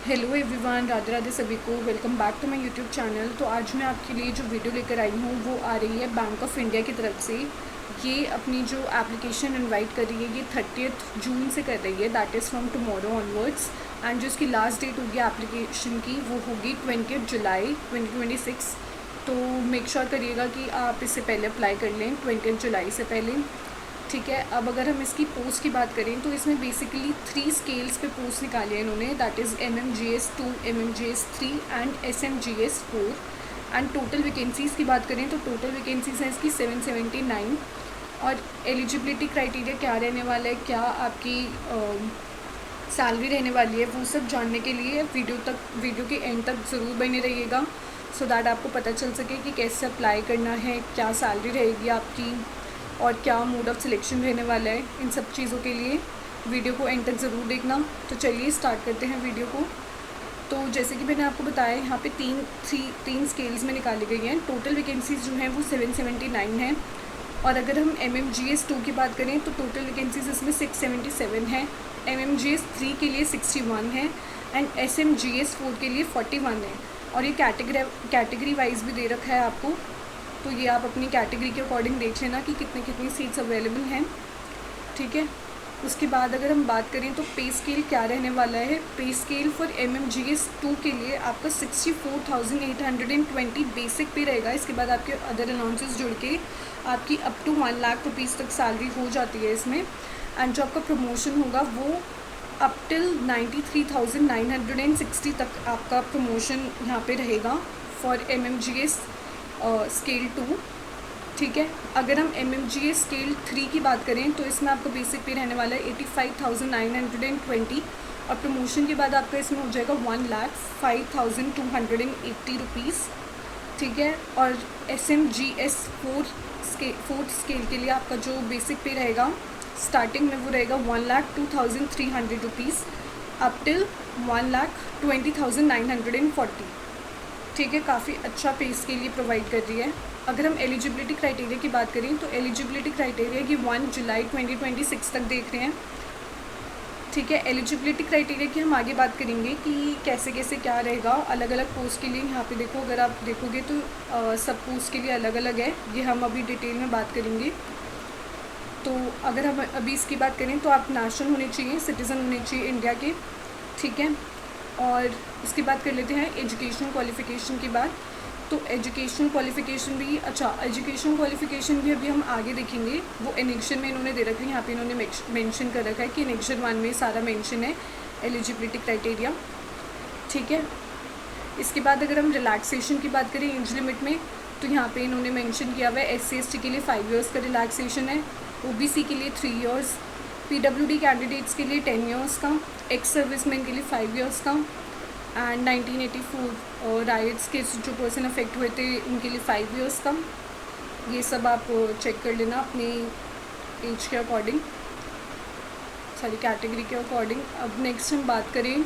Hello everyone, Radhe Radhe सभी को। Welcome back to my YouTube channel. तो आज मैं आपके लिए जो वीडियो लेकर आई हूँ वो आ रही है बैंक ऑफ इंडिया की तरफ से। ये अपनी जो एप्लीकेशन इनवाइट कर रही है ये 30 जून से कर रही है, that is from tomorrow onwards. And जो इसकी लास्ट डेट होगी एप्लीकेशन की वो होगी 20 जुलाई 2026। तो मेक श्योर करिएगा कि आप इससे पहले अप्लाई कर लें, 20 जुलाई से पहले। ठीक है, अब अगर हम इसकी पोस्ट की बात करें तो इसमें बेसिकली 3 स्केल्स पे पोस्ट निकाली है इन्होंने, that is MMGS 2, MMGS 3 and SMGS 4। And total vacancies की बात करें तो टोटल वैकेंसीज़ हैं इसकी 779। और एलिजिबिलिटी क्राइटेरिया क्या रहने वाला है, क्या आपकी सैलरी रहने वाली है, वो सब जानने के लिए वीडियो के एंड तक ज़रूर बने रहिएगा, सो दैट आपको पता चल सके कि कैसे अप्लाई करना है, क्या सैलरी रहेगी आपकी और क्या मोड ऑफ़ सिलेक्शन रहने वाला है। इन सब चीज़ों के लिए वीडियो को एंड तक ज़रूर देखना। तो चलिए स्टार्ट करते हैं वीडियो को। तो जैसे कि मैंने आपको बताया, यहाँ पे तीन स्केल्स में निकाली गई हैं। टोटल वैकेंसीज़ जो हैं वो 779 हैं। और अगर हम MMGS 2 की बात करें तो टोटल वैकेंसीज़ इसमें 677 हैं। MMGS 3 के लिए 61 है एंड SMGS 4 के लिए 41 है। और ये कैटेगरी वाइज भी दे रखा है आपको, तो ये आप अपनी कैटेगरी के अकॉर्डिंग देख लेना कि कितनी सीट्स अवेलेबल हैं। ठीक है, उसके बाद अगर हम बात करें तो पे स्केल क्या रहने वाला है। पे स्केल फॉर MMGS 2 के लिए आपका 64,820 बेसिक पे रहेगा। इसके बाद आपके अदर अलाउंसेस जुड़ के आपकी अप टू 1 लाख रुपीज़ तक सैलरी हो जाती है इसमें। एंड जो आपका प्रमोशन होगा वो अप टिल 93,960 तक आपका प्रमोशन यहाँ पे रहेगा फॉर MMGS स्केल 2। ठीक है, अगर हम MMGS स्केल 3 की बात करें तो इसमें आपका बेसिक पे रहने वाला है 85,920 और प्रमोशन के बाद आपका इसमें हो जाएगा 1,05,280 रुपीज़। ठीक है, और SMGS 4 स्केल के लिए आपका जो बेसिक पे रहेगा स्टार्टिंग में वो रहेगा 1,02,300 रुपीज़ अप टिल 1,20,940। ठीक है, काफ़ी अच्छा पे इसके लिए प्रोवाइड कर रही है। अगर हम एलिजिबिलिटी क्राइटेरिया की बात करें तो एलिजिबिलिटी क्राइटेरिया की 1 जुलाई 2026 तक देख रहे हैं। ठीक है, एलिजिबिलिटी क्राइटेरिया की हम आगे बात करेंगे कि कैसे कैसे क्या रहेगा अलग अलग पोस्ट के लिए। यहाँ पे देखो, अगर आप देखोगे तो सब पोस्ट के लिए अलग अलग है, ये हम अभी डिटेल में बात करेंगे। तो अगर हम अभी इसकी बात करें तो आप नेशनल होने चाहिए, सिटीज़न होने चाहिए इंडिया के। ठीक है, और इसकी बात कर लेते हैं एजुकेशनल क्वालिफ़िकेशन की बात। तो एजुकेशनल क्वालिफ़िकेशन भी एजुकेशन क्वालिफ़िकेशन भी अभी हम आगे देखेंगे। वो एनेक्शन में इन्होंने दे रखा है, यहाँ पे इन्होंने मेंशन कर रखा है कि एनेक्शन 1 में सारा मेंशन है एलिजिबिलिटी क्राइटेरिया। ठीक है, इसके बाद अगर हम रिलैक्सेशन की बात करें एज लिमिट में तो यहाँ पे इन्होंने मेंशन किया हुआ है SC/ST के लिए 5 ईयर्स का रिलैक्सेशन है, OBC के लिए 3 ईयर्स, PWD कैंडिडेट्स के लिए 10 ईयर्स का, एक्स सर्विसमैन के लिए 5 ईयर्स का एंड 1984 राइट्स के जो पर्सन अफेक्ट हुए थे उनके लिए 5 ईयर्स का। ये सब आप चेक कर लेना अपनी एज के अकॉर्डिंग, सारी कैटेगरी के अकॉर्डिंग। अब नेक्स्ट हम बात करें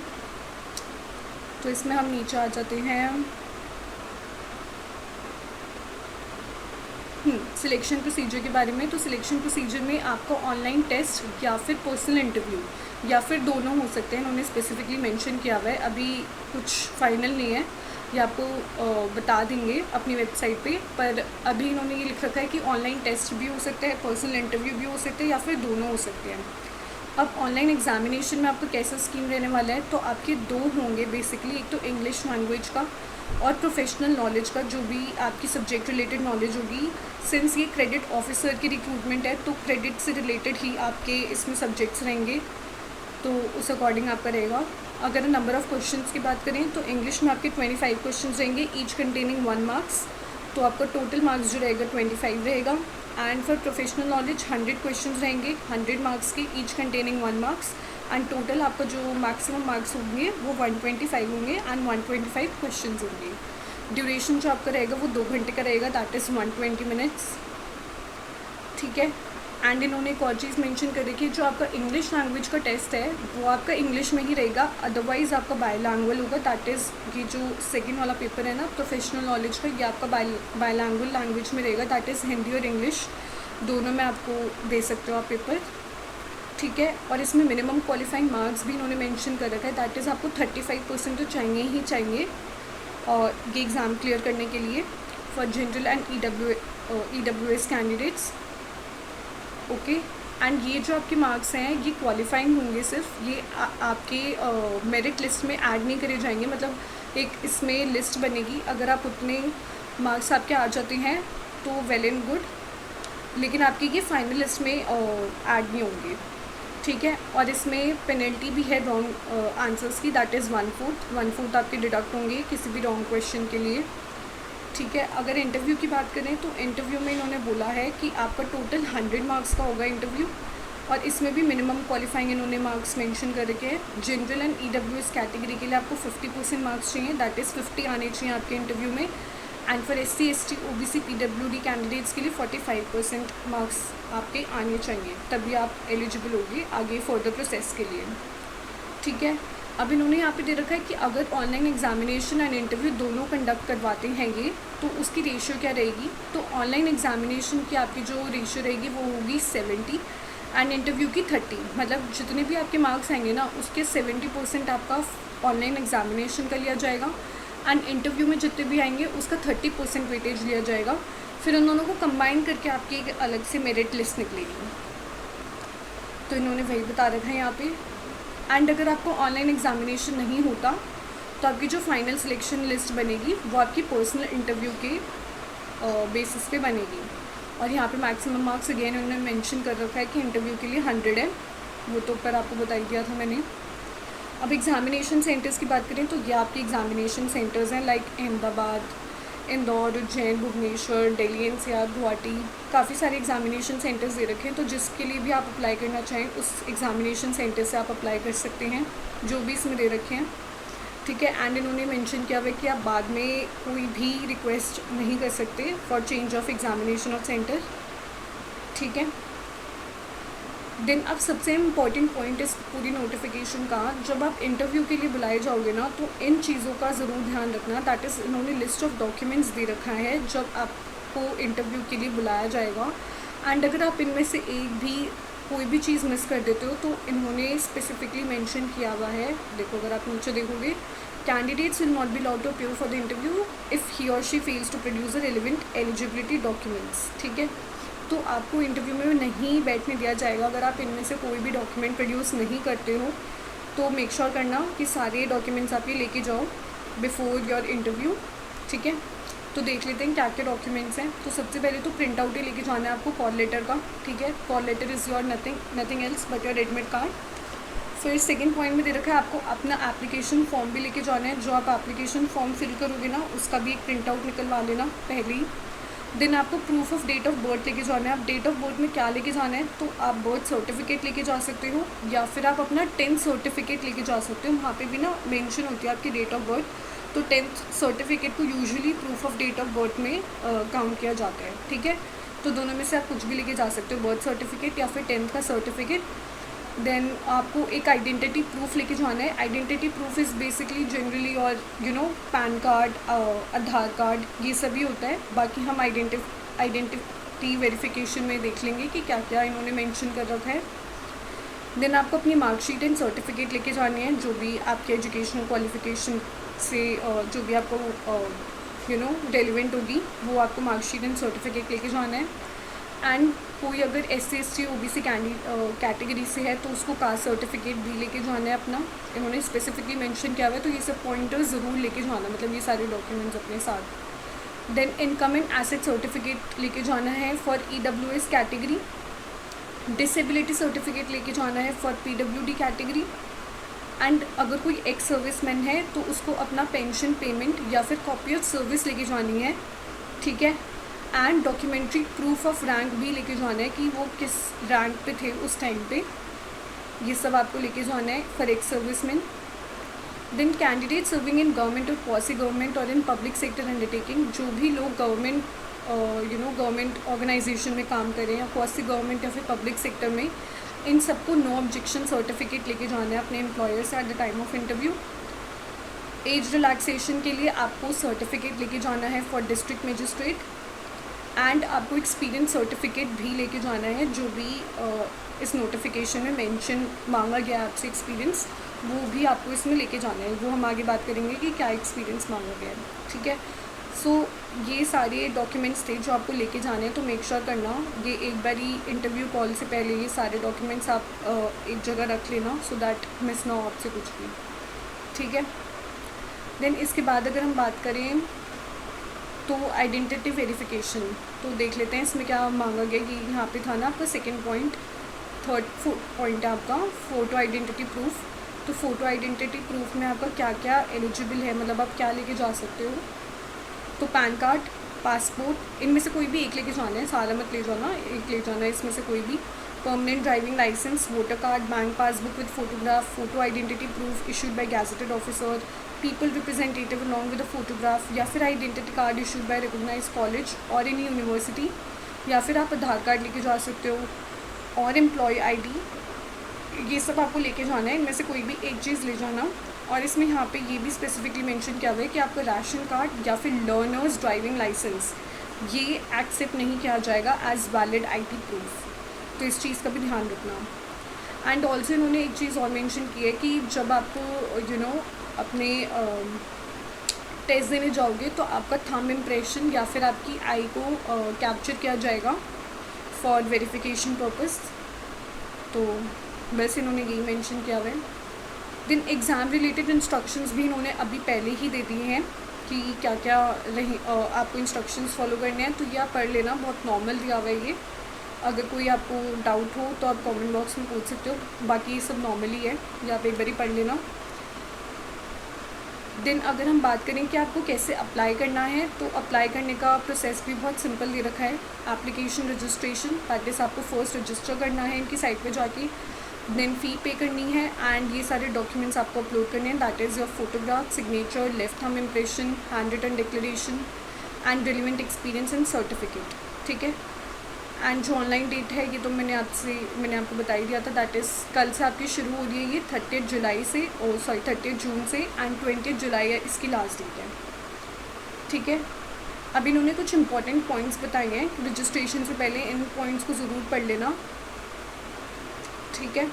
तो इसमें हम नीचे आ जाते हैं सिलेक्शन प्रोसीजर के बारे में। तो सिलेक्शन प्रोसीजर में आपको ऑनलाइन टेस्ट या फिर पर्सनल इंटरव्यू या फिर दोनों हो सकते हैं, इन्होंने स्पेसिफिकली मेंशन किया हुआ है। अभी कुछ फाइनल नहीं है, ये आपको बता देंगे अपनी वेबसाइट पे, पर अभी इन्होंने ये लिख रखा है कि ऑनलाइन टेस्ट भी हो सकता है, पर्सनल इंटरव्यू भी हो सकते हैं या फिर दोनों हो सकते हैं। अब ऑनलाइन एग्जामिनेशन में आपका कैसा स्कीम रहने वाला है, तो आपके 2 होंगे बेसिकली, एक तो इंग्लिश लैंग्वेज का और प्रोफेशनल नॉलेज का, जो भी आपकी सब्जेक्ट रिलेटेड नॉलेज होगी। सिंस ये क्रेडिट ऑफिसर की रिक्रूटमेंट है तो क्रेडिट से रिलेटेड ही आपके इसमें सब्जेक्ट्स रहेंगे, तो उस अकॉर्डिंग आपका रहेगा। अगर नंबर ऑफ़ क्वेश्चंस की बात करें तो इंग्लिश में आपके 25 क्वेश्चंस रहेंगे, ईच कंटेनिंग 1 मार्क्स, तो आपका टोटल मार्क्स जो रहेगा 25 रहेगा। And for professional knowledge 100 questions रहेंगे, 100 मार्क्स के, each containing 1 marks and total आपका जो मैक्सिमम मार्क्स होंगे वो 125 होंगे एंड 125 क्वेश्चंस होंगे। ड्यूरेशन जो आपका रहेगा वो 2 घंटे का रहेगा, दैट इज़ 120 मिनट्स। ठीक है, एंड इन्होंने एक और चीज़ मेंशन करी कि जो आपका इंग्लिश लैंग्वेज का टेस्ट है वो आपका इंग्लिश में ही रहेगा, अदरवाइज़ आपका बायलैंग्वेज होगा, दैट इज़ ये जो सेकंड वाला पेपर है ना प्रोफेशनल नॉलेज का, ये आपका बायलैंग्वेज लैंग्वेज में रहेगा, दैट इज़ हिंदी और इंग्लिश दोनों में आपको दे सकते हो आप पेपर। ठीक है। और इसमें मिनिमम क्वालिफाइंग मार्क्स भी इन्होंने मेंशन कर रखा है, दैट इज़ आपको 35% तो चाहिए ही चाहिए और ये एग्ज़ाम क्लियर करने के लिए for general and EWS candidates. Okay. And ये जो आपके मार्क्स हैं ये क्वालिफाइंग होंगे, सिर्फ ये आपके मेरिट लिस्ट में ऐड नहीं करे जाएंगे, मतलब एक इसमें लिस्ट बनेगी, अगर आप उतने मार्क्स आपके आ जाते हैं तो वेल एंड गुड, लेकिन आपकी ये फाइनल लिस्ट में ऐड नहीं होंगे, ठीक है। और इसमें पेनल्टी भी है रॉन्ग आंसर्स की, दैट इज़ 1/4 आपके डिडक्ट होंगे किसी भी रॉन्ग क्वेश्चन के लिए, ठीक है। अगर इंटरव्यू की बात करें तो इंटरव्यू में इन्होंने बोला है कि आपका टोटल 100 मार्क्स का होगा इंटरव्यू, और इसमें भी मिनिमम क्वालिफाइंग इन्होंने मार्क्स मेंशन कर रखे हैं। जनरल एंड EWS कैटेगरी के लिए आपको 50% मार्क्स चाहिए, दैट इज़ 50 आने चाहिए आपके इंटरव्यू में। And for SC ST OBC PWD candidates के लिए 45% मार्क्स आपके आने चाहिए, तभी आप एलिजिबल होंगे आगे फर्दर प्रोसेस के लिए, ठीक है। अब इन्होंने यहाँ पे दे रखा है कि अगर ऑनलाइन एग्जामिनेशन एंड इंटरव्यू दोनों कंडक्ट करवाते हैं ये, तो उसकी रेशियो क्या रहेगी। तो ऑनलाइन एग्जामिनेशन की आपकी जो रेशियो रहेगी वो होगी 70 एंड इंटरव्यू की 30, मतलब जितने भी आपके मार्क्स आएंगे ना उसके 70% आपका ऑनलाइन एग्जामिनेशन का लिया जाएगा एंड इंटरव्यू में जितने भी आएंगे उसका 30% वेटेज लिया जाएगा। फिर उन दोनों को कंबाइन करके आपकी एक अलग से मेरिट लिस्ट निकलेगी, तो इन्होंने वही बता रखा है यहाँ पे। एंड अगर आपको ऑनलाइन एग्जामिनेशन नहीं होता तो आपकी जो फाइनल सिलेक्शन लिस्ट बनेगी वो आपकी पर्सनल इंटरव्यू के बेसिस पे बनेगी। और यहाँ पे मैक्सिमम मार्क्स अगेन उन्होंने मेंशन कर रखा है कि इंटरव्यू के लिए 100 है, वो तो ऊपर आपको बता दिया था मैंने। अब एग्जामिनेशन सेंटर्स की बात करें तो ये आपके एग्जामिनेशन सेंटर्स हैं लाइक अहमदाबाद, इंदौर, उज्जैन, भुवनेश्वर, दिल्ली, NCR, गुवाहाटी, काफ़ी सारे एग्जामिनेशन सेंटर्स दे रखे हैं। तो जिसके लिए भी आप अप्लाई करना चाहें उस एग्जामिनेशन सेंटर से आप अप्लाई कर सकते हैं, जो भी इसमें दे रखे हैं, ठीक है। एंड इन्होंने मेंशन किया हुआ है कि आप बाद में कोई भी रिक्वेस्ट नहीं कर सकते for change of examination of centre, ठीक है। देन अब सबसे इम्पॉर्टेंट पॉइंट इस पूरी नोटिफिकेशन का, जब आप इंटरव्यू के लिए बुलाए जाओगे ना तो इन चीज़ों का ज़रूर ध्यान रखना, दैट इज़ इन्होंने लिस्ट ऑफ डॉक्यूमेंट्स दे रखा है जब आपको इंटरव्यू के लिए बुलाया जाएगा। एंड अगर आप इनमें से एक भी कोई भी चीज़ मिस कर देते हो तो इन्होंने स्पेसिफिकली मेंशन किया हुआ है, देखो अगर आप नीचे देखोगे, candidates will not be allowed to appear for the interview if he or she fails to produce the relevant eligibility documents, ठीक है। तो आपको इंटरव्यू में नहीं बैठने दिया जाएगा अगर आप इनमें से कोई भी डॉक्यूमेंट प्रोड्यूस नहीं करते हो, तो मेक श्योर करना कि सारे डॉक्यूमेंट्स आप ये लेके जाओ बिफोर योर इंटरव्यू, ठीक है। तो देख लेते हैं क्या क्या डॉक्यूमेंट्स हैं। तो सबसे पहले तो प्रिंट आउट ही लेके जाना है आपको कॉल लेटर का, ठीक है। Call letter is your nothing else but your admit card. फिर सेकंड पॉइंट में दे रखा है आपको अपना एप्लीकेशन फॉर्म भी लेके जाना है, जो आप एप्लीकेशन फॉर्म फिल करोगे ना उसका भी एक प्रिंट आउट निकलवा लेना पहले ही। देन आपको proof of date of birth लेके जाना है। आप डेट ऑफ बर्थ में क्या लेके जाना है, तो आप बर्थ सर्टिफिकेट लेके जा सकते हो या फिर आप अपना 10th सर्टिफिकेट लेके जा सकते हो, वहाँ पे भी ना मेंशन होती है आपकी डेट ऑफ बर्थ, तो 10th सर्टिफिकेट को usually proof of date of birth में काउंट किया जाता है, ठीक है। तो दोनों में से आप कुछ भी लेके जा सकते हो, बर्थ सर्टिफिकेट या फिर 10th का सर्टिफिकेट। देन आपको एक आइडेंटिटी प्रूफ लेके जाना है। Identity proof is basically generally और पैन कार्ड, आधार कार्ड, ये सभी होता है। बाकी हम आइडेंटिटी वेरिफिकेशन में देख लेंगे कि क्या क्या इन्होंने मेंशन कर रखा है। देन आपको अपनी मार्कशीट एंड सर्टिफिकेट लेके जानी है, जो भी आपके एजुकेशनल क्वालिफिकेशन से जो भी आपको रेलिवेंट होगी वो आपको मार्कशीट एंड सर्टिफिकेट लेके जाना है। एंड कोई अगर SC ST OBC कैटेगरी से है तो उसको कास्ट सर्टिफिकेट भी लेके जाना है अपना, इन्होंने स्पेसिफिकली मेंशन किया हुआ है, तो ये सब पॉइंटर्स ज़रूर लेके जाना, मतलब ये सारे डॉक्यूमेंट्स अपने साथ। Then income and asset certificate लेके जाना है for EWS category. Disability certificate लेके जाना है फॉर PWD कैटेगरी। एंड अगर कोई एक्स सर्विसमैन है तो उसको अपना पेंशन पेमेंट या फिर कॉपी ऑफ सर्विस लेके जानी है, ठीक है। And documentary proof of rank भी लेके जाना है कि वो किस रैंक पे थे उस टाइम पे, ये सब आपको लेके जाना है for ex serviceman. Then candidate serving in government और क्वासी गवर्नमेंट और इन पब्लिक सेक्टर अंडरटेकिंग, जो भी लोग गवर्नमेंट ऑर्गेनाइजेशन में काम करें या क्वासी गवर्नमेंट या फिर पब्लिक सेक्टर में, इन सबको नो ऑब्जेक्शन सर्टिफिकेट लेके जाना है अपने एम्प्लॉयर से at the time of interview. Age relaxation के लिए आपको सर्टिफिकेट लेके जाना है फॉर डिस्ट्रिक्ट मजिस्ट्रेट। एंड आपको एक्सपीरियंस सर्टिफिकेट भी लेके जाना है, जो भी इस नोटिफिकेशन में मेंशन मांगा गया आपसे एक्सपीरियंस, वो भी आपको इसमें लेके जाना है। वो हम आगे बात करेंगे कि क्या एक्सपीरियंस मांगा गया है, ठीक है। सो ये सारे डॉक्यूमेंट्स थे जो आपको लेके जाने हैं, तो मेक श्योर करना ये एक बारी इंटरव्यू कॉल से पहले ये सारे डॉक्यूमेंट्स आप एक जगह रख लेना, सो दैट मिस ना हो आपसे कुछ भी, ठीक है। देन इसके बाद अगर हम बात करें तो आइडेंटिटी वेरिफिकेशन, तो देख लेते हैं इसमें क्या मांगा गया। कि यहाँ पे था ना आपका सेकंड पॉइंट, थर्ड पॉइंट है आपका फ़ोटो आइडेंटिटी प्रूफ। तो फ़ोटो आइडेंटिटी प्रूफ में आपका क्या क्या एलिजिबल है, मतलब आप क्या लेके जा सकते हो। तो पैन कार्ड, पासपोर्ट, इनमें से कोई भी एक लेके जाना है, सारा मत ले जाना, एक ले जाना है इसमें से कोई भी। Permanent driving licence, voter card, bank passbook with photograph, photo identity proof issued by gazetted officer, people representative along with a photograph, या फिर identity card issued by recognise college और इन यूनिवर्सिटी, या फिर आप आधार कार्ड लेके जा सकते हो, और एम्प्लॉय आईडी। ये सब आपको लेके जाना है, इनमें से कोई भी एक चीज़ ले जाना। और इसमें यहाँ पे ये भी स्पेसिफिकली मेंशन किया हुआ है कि आपका राशन कार्ड या फिर लर्नर्स ड्राइविंग लाइसेंस ये एक्सेप्ट नहीं किया जाएगा एज वैलिड आईटी प्रूफ, तो इस चीज़ का भी ध्यान रखना। एंड ऑल्सो इन्होंने एक चीज़ और मेंशन की है कि जब आपको अपने टेस्ट देने जाओगे तो आपका थंब इम्प्रेशन या फिर आपकी आई को कैप्चर किया जाएगा फॉर वेरिफिकेशन पर्पस। तो बस इन्होंने यही मेंशन किया हुआ है। देन एग्ज़ाम रिलेटेड इंस्ट्रक्शंस भी इन्होंने अभी पहले ही दे दिए हैं कि क्या क्या आपको इंस्ट्रक्शंस फॉलो करने हैं, तो ये आप पढ़ लेना, बहुत नॉर्मल दिया हुआ है ये। अगर कोई आपको डाउट हो तो आप कमेंट बॉक्स में पूछ सकते हो, बाकी ये सब नॉर्मल ही है, ये आप एक बार ही पढ़ लेना। देन अगर हम बात करें कि आपको कैसे अप्लाई करना है, तो अप्लाई करने का प्रोसेस भी बहुत सिंपल दे रखा है। एप्लीकेशन रजिस्ट्रेशन, दैट इज़ आपको फर्स्ट रजिस्टर करना है इनकी साइट पे जाके, देन फ़ी पे करनी है एंड ये सारे डॉक्यूमेंट्स आपको अपलोड करने हैं, that is your photograph, signature, left thumb impression, hand written declaration and relevant experience and certificate, ठीक है। एंड जो ऑनलाइन डेट है ये तो मैंने आपको बता ही दिया था, दैट इज़ कल से आपकी शुरू हो रही है ये 30 जुलाई से, 30 जून से, एंड 20 जुलाई है इसकी लास्ट डेट है, ठीक है। अब इन्होंने कुछ इंपॉर्टेंट पॉइंट्स बताए हैं रजिस्ट्रेशन से पहले, इन पॉइंट्स को ज़रूर पढ़ लेना, ठीक है।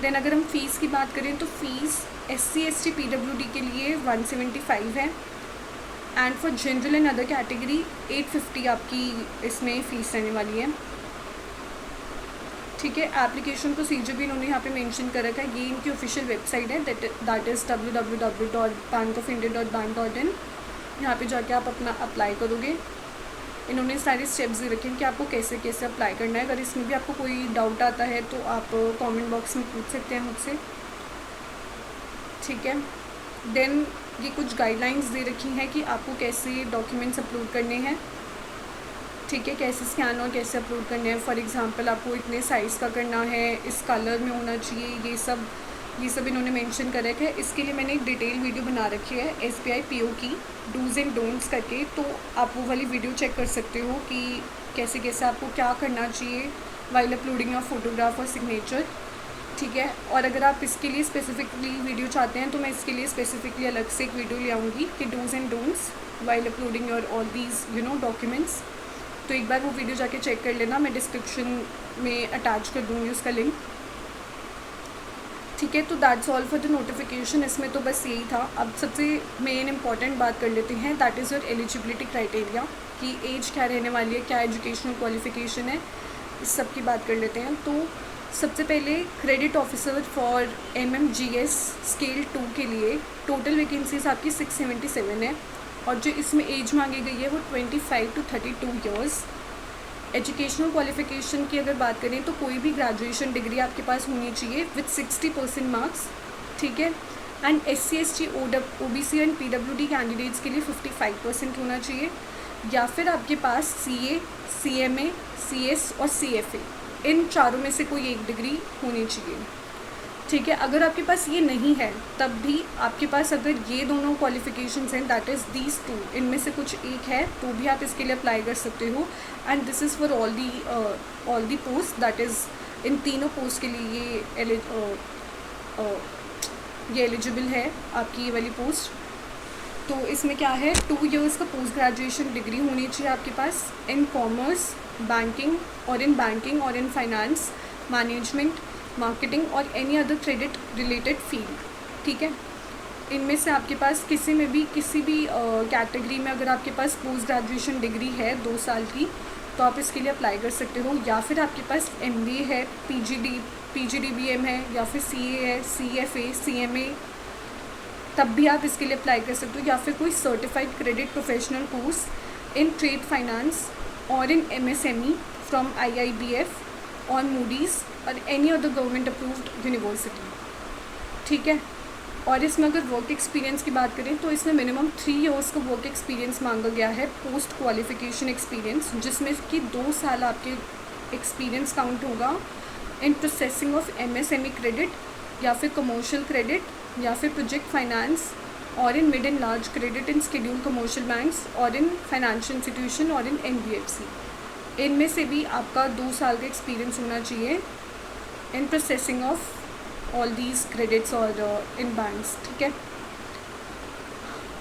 देन अगर हम फ़ीस की बात करें तो फ़ीस SC ST PWD के लिए 175 है and for general and other category 850 आपकी इसमें फ़ीस रहने वाली है, ठीक है। एप्लीकेशन प्रोसीजर भी इन्होंने यहाँ पे मेंशन कर रखा है, ये इनकी ऑफिशियल वेबसाइट है, दैट इज़ www.bankofindia.bank.in। यहाँ पे जाके आप अपना अप्लाई करोगे। इन्होंने सारे स्टेप्स दे रखे हैं कि आपको कैसे कैसे अप्लाई करना है। अगर इसमें भी आपको कोई डाउट आता है तो आप कमेंट बॉक्स में पूछ सकते हैं मुझसे, ठीक है। देन ये कुछ गाइडलाइंस दे रखी हैं कि आपको कैसे डॉक्यूमेंट्स अपलोड करने हैं, ठीक है, कैसे स्कैन और कैसे अपलोड करने हैं। फॉर एग्जांपल आपको इतने साइज़ का करना है, इस कलर में होना चाहिए, ये सब इन्होंने मेंशन कर रखा है। इसके लिए मैंने एक डिटेल वीडियो बना रखी है SBI PO की डूज़ एंड डोंट्स करके, तो आप वो वाली वीडियो चेक कर सकते हो कि कैसे कैसे आपको क्या करना चाहिए वाइल अपलोडिंग ऑफ फोटोग्राफ और सिग्नेचर, ठीक है। और अगर आप इसके लिए स्पेसिफिकली वीडियो चाहते हैं तो मैं इसके लिए स्पेसिफिकली अलग से एक वीडियो ले आऊँगी कि dos and don'ts while uploading your all these documents. तो एक बार वो वीडियो जाके चेक कर लेना, मैं डिस्क्रिप्शन में अटैच कर दूँगी उसका लिंक, ठीक है। तो that's all for the notification, इसमें तो बस यही था। अब सबसे मेन इंपॉर्टेंट बात कर लेते हैं, that is your eligibility criteria, कि एज क्या रहने वाली है, क्या एजुकेशनल क्वालिफिकेशन है, इस सब की बात कर लेते हैं। तो सबसे पहले credit officer for MMGS scale 2 के लिए टोटल वैकेंसीज आपकी 677 है, और जो इसमें एज मांगी गई है वो 25 to 32 ईयर्स। एजुकेशनल क्वालिफिकेशन की अगर बात करें तो कोई भी ग्रेजुएशन डिग्री आपके पास होनी चाहिए विथ 60% मार्क्स, ठीक है। And SC ST OBC and PWD candidates के लिए 55% होना चाहिए, या फिर आपके पास CA CMA CS और CFA, इन चारों में से कोई एक डिग्री होनी चाहिए, ठीक है। अगर आपके पास ये नहीं है तब भी आपके पास अगर ये दोनों क्वालिफिकेशंस हैं, दैट इज़ दीज 2, इनमें से कुछ एक है तो भी आप इसके लिए अप्लाई कर सकते हो। And this is for all the post, that is in तीनों पोस्ट के लिए ये एलिजिबल है आपकी ये वाली पोस्ट, तो इसमें क्या है, 2 इयर्स का पोस्ट ग्रेजुएशन डिग्री होनी चाहिए आपके पास इन कॉमर्स, बैंकिंग और इन फाइनेंस, मैनेजमेंट, मार्केटिंग और any other credit related field, ठीक है। इनमें से आपके पास किसी भी कैटेगरी में अगर आपके पास पोस्ट ग्रेजुएशन डिग्री है 2 साल की, तो आप इसके लिए अप्लाई कर सकते हो। या फिर आपके पास MBA है, PGDBM है, या फिर CA है, CFA, CMA, तब भी आप इसके लिए अप्लाई कर सकते हो। या फिर कोई certified credit professional course in trade finance और इन MSME फ्रॉम IIBF और मूडीज़ और any other government approved university, ठीक है। और इसमें अगर वर्क एक्सपीरियंस की बात करें तो इसमें मिनिमम 3 इयर्स का वर्क एक्सपीरियंस मांगा गया है, पोस्ट क्वालिफिकेशन एक्सपीरियंस, जिसमें कि 2 साल आपके एक्सपीरियंस काउंट होगा in processing of MSME credit या फिर कमर्शियल क्रेडिट या फिर प्रोजेक्ट फाइनेंस और in mid and large credit in scheduled commercial banks और इन फाइनेंशियल इंस्टीट्यूशन और इन NBFC। इनमें से भी आपका 2 साल का एक्सपीरियंस होना चाहिए in processing of all these credits और इन बैंक्स, ठीक है।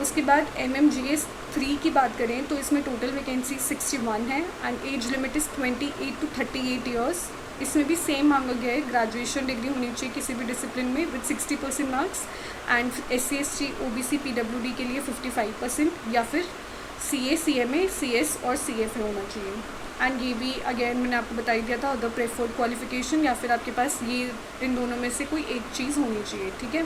उसके बाद MMGS 3 की बात करें तो इसमें टोटल वैकेंसी 61 है and age limit is 28 to 38 years. इसमें भी सेम मांगा गया है, ग्रेजुएशन डिग्री होनी चाहिए किसी भी डिसिप्लिन में with 60% marks and SC ST OBC PWD के लिए 55% या फिर CA CMA CS और CFA होना चाहिए। एंड ये भी अगेन मैंने आपको बता दिया था, अदर प्रेफर्ड क्वालिफिकेशन या फिर आपके पास ये इन दोनों में से कोई एक चीज़ होनी चाहिए, ठीक है।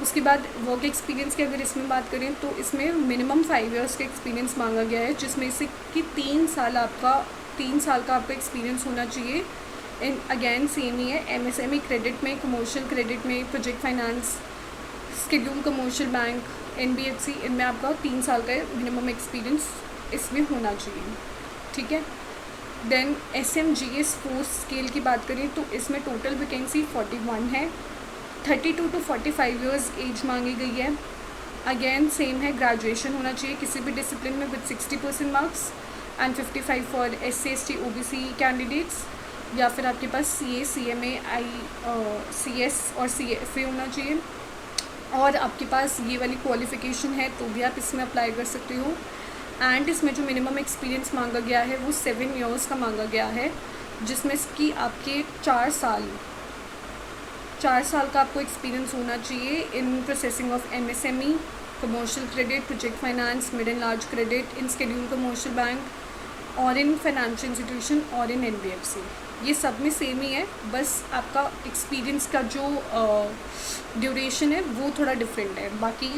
उसके बाद वर्क एक्सपीरियंस की अगर इसमें बात करें तो इसमें मिनिमम 5 इयर्स का एक्सपीरियंस मांगा गया है, जिसमें से कि 3 साल का आपका एक्सपीरियंस होना चाहिए इन अगेन सेम ही है MSME क्रेडिट में, कमर्शियल क्रेडिट में, project finance, scheduled commercial bank, NBFC, इनमें आपका 3 साल का मिनिमम एक्सपीरियंस इसमें होना चाहिए, ठीक है। देन SMGS 4 स्केल की बात करें तो इसमें टोटल वैकेंसी 41 है, 32 to 45 ईयर्स एज मांगी गई है। अगेन सेम है, ग्रेजुएशन होना चाहिए किसी भी डिसिप्लिन में with 60% marks and 55 for SC ST OBC candidates या फिर आपके पास CA CMA CS और CFA होना चाहिए। और आपके पास ये वाली क्वालिफ़िकेशन है तो भी आप इसमें अप्लाई कर सकते हो। एंड इसमें जो मिनिमम एक्सपीरियंस मांगा गया है वो 7 ईयर्स का मांगा गया है, जिसमें कि आपके 4 साल का आपको एक्सपीरियंस होना चाहिए in processing of MSME, commercial credit, project finance, mid and large credit, in scheduled commercial bank और इन फाइनेंशियल इंस्टीट्यूशन और इन NBFC। ये सब में सेम ही है, बस आपका एक्सपीरियंस का जो ड्यूरेशन है वो थोड़ा डिफरेंट है, बाकी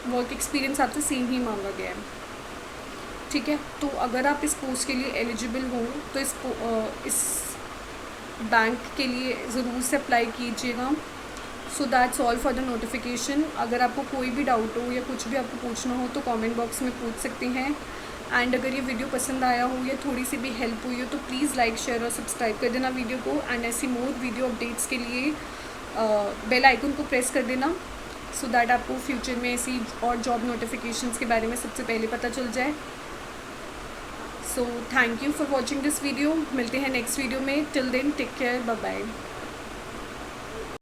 वर्क एक्सपीरियंस आपसे सेम ही मांगा गया है, ठीक है। तो अगर आप इस पोस्ट के लिए एलिजिबल हो तो इस बैंक के लिए ज़रूर से अप्लाई कीजिएगा। So that's all for the notification. अगर आपको कोई भी डाउट हो या कुछ भी आपको पूछना हो तो कमेंट बॉक्स में पूछ सकते हैं। एंड अगर ये वीडियो पसंद आया हो या थोड़ी सी भी हेल्प हुई हो तो प्लीज़ लाइक, शेयर और सब्सक्राइब कर देना वीडियो को। एंड ऐसी मोर वीडियो अपडेट्स के लिए बेल आइकन को प्रेस कर देना, सो दैट आपको फ्यूचर में ऐसी और जॉब नोटिफिकेशंस के बारे में सबसे पहले पता चल जाए। So thank you for watching this video. मिलते हैं नेक्स्ट वीडियो में। Till then take care, bye bye.